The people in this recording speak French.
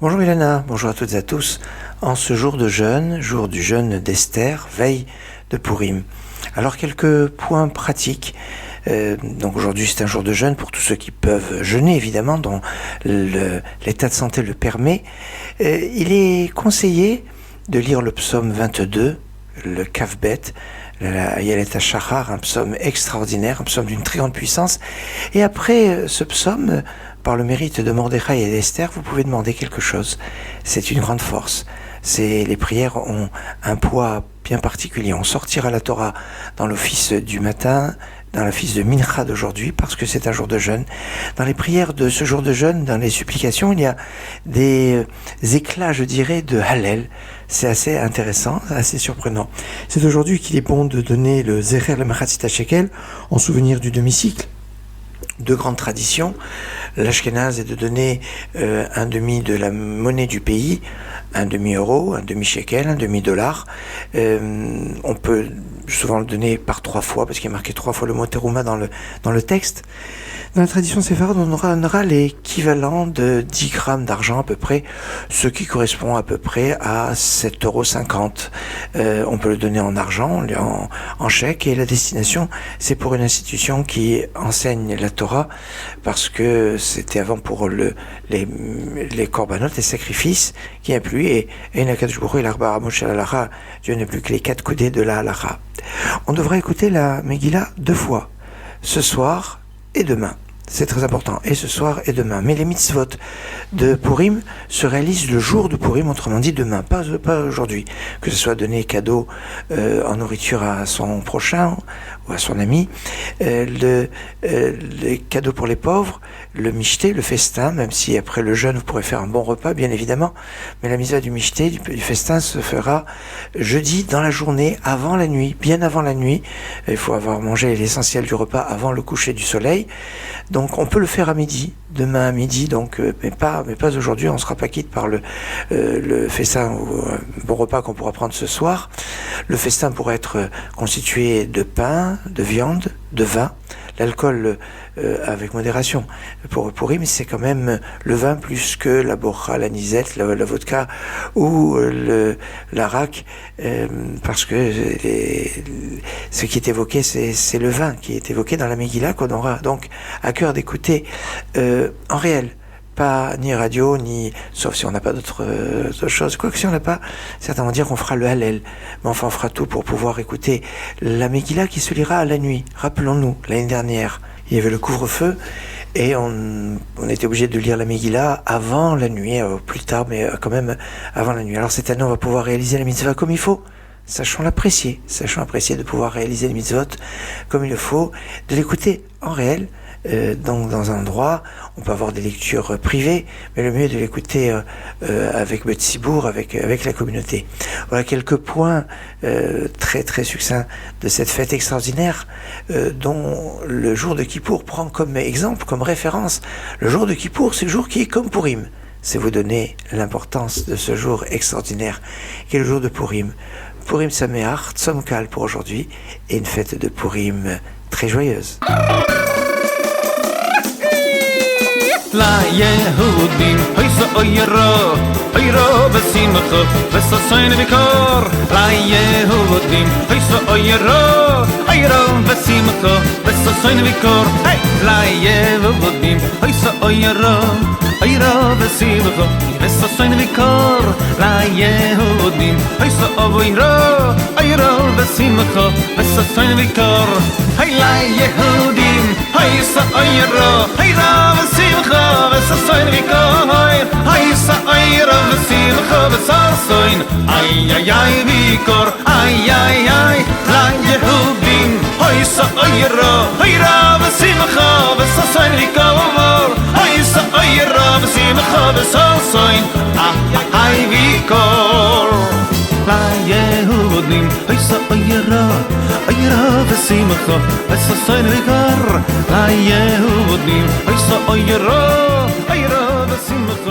Bonjour Ilana, bonjour à toutes et à tous. En ce jour de jeûne, jour du jeûne d'Esther, veille de Pourim. Alors quelques points pratiques. Donc aujourd'hui c'est un jour de jeûne pour tous ceux qui peuvent jeûner évidemment, dont l'état de santé le permet. Il est conseillé de lire le psaume 22, le Kavbet, la Yalet HaShachar, un psaume extraordinaire, un psaume d'une très grande puissance. Et après ce psaume, par le mérite de Mordechai et d'Esther, vous pouvez demander quelque chose. C'est une grande force. Les prières ont un poids bien particulier. On sortira la Torah dans l'office du matin, dans l'office de Mincha d'aujourd'hui, parce que c'est un jour de jeûne. Dans les prières de ce jour de jeûne, dans les supplications, il y a des éclats, je dirais, de Hallel. C'est assez intéressant, assez surprenant. C'est aujourd'hui qu'il est bon de donner le Zecher le Machatzit HaShekel en souvenir du demi-cycle. Deux grandes traditions. L'Ashkenaz est de donner un demi de la monnaie du pays, un demi-euro, un demi-shekel, un demi-dollar. On peut souvent le donner par 3 fois, parce qu'il y a marqué 3 fois le mot terouma dans le texte. Dans la tradition séfarade, on aura l'équivalent de 10 grammes d'argent à peu près, ce qui correspond à peu près à 7,50 €. On peut le donner en argent, en chèque, et la destination, c'est pour une institution qui enseigne la Torah, parce que c'était avant pour les korbanot, les sacrifices, qui a plu, et Nakadosh Baruch Hu, l'Arba Ramosh al Halacha, Dieu n'a plus que les 4 coudées de la Halacha. On devrait écouter la Megillah 2 fois, ce soir et demain. C'est très important, et ce soir et demain. Mais les mitzvot de Purim se réalisent le jour de Purim, autrement dit demain, pas aujourd'hui. Que ce soit donner cadeau en nourriture à son prochain ou à son ami, les cadeaux pour les pauvres, le michté, le festin, même si après le jeûne vous pourrez faire un bon repas, bien évidemment, mais la mitzvah du michté, du festin, se fera jeudi dans la journée, avant la nuit, bien avant la nuit. Il faut avoir mangé l'essentiel du repas avant le coucher du soleil. Donc on peut le faire à midi, demain à midi, donc mais pas aujourd'hui. On ne sera pas quitte par le festin ou un bon repas qu'on pourra prendre ce soir. Le festin pourrait être constitué de pain, de viande, de vin. L'alcool avec modération pour Purim, c'est quand même le vin plus que la borra, la nisette, la vodka ou l'arak, parce que ce qui est évoqué, c'est le vin qui est évoqué dans la Megillah, qu'on aura donc à cœur d'écouter en réel. Pas ni radio, ni, sauf si on n'a pas d'autres choses, quoi que si on n'a pas, certainement dire qu'on fera le Hallel, mais enfin on fera tout pour pouvoir écouter la Megillah qui se lira à la nuit. Rappelons-nous, l'année dernière, il y avait le couvre-feu, et on était obligé de lire la Megillah avant la nuit, plus tard, mais quand même avant la nuit. Alors cette année, on va pouvoir réaliser la mitzvah comme il faut. Sachons apprécier de pouvoir réaliser les mitzvot comme il le faut, de l'écouter en réel. Donc dans un endroit, on peut avoir des lectures privées, mais le mieux est de l'écouter avec Betsibour, avec la communauté. Voilà quelques points très très succincts de cette fête extraordinaire dont le jour de Kippour prend comme exemple, comme référence. Le jour de Kippour, c'est le jour qui est comme Purim. C'est vous donner l'importance de ce jour extraordinaire qui est le jour de Purim. Purim Sameach, Tzom-Kal pour aujourd'hui, et une fête de Purim très joyeuse. La Yehudim, hoysa oyro, oyro besimcha, besasoin vikor. La Yehudim, hoysa oyro, oyro besimcha, besasoin vikor. Hey, la Yehudim, hoysa oyro, oyro besimcha, besasoin vikor. La Yehudim, hoysa oyro, oyro besimcha, besasoin vikor. Hey, la Yehudim, hoysa oyro, oyro besimcha. Besasoin vikor, haysa ayra besimcha besasoin, ay ay ay vikor, ay ay ay. La Yehudim, haysa ayra besimcha besasoin vikor, haysa ayra besimcha besasoin, ay ay vikor. La Yehudim, haysa ayra besimcha besasoin vikor. La Yehudim, haysa ayra besimcha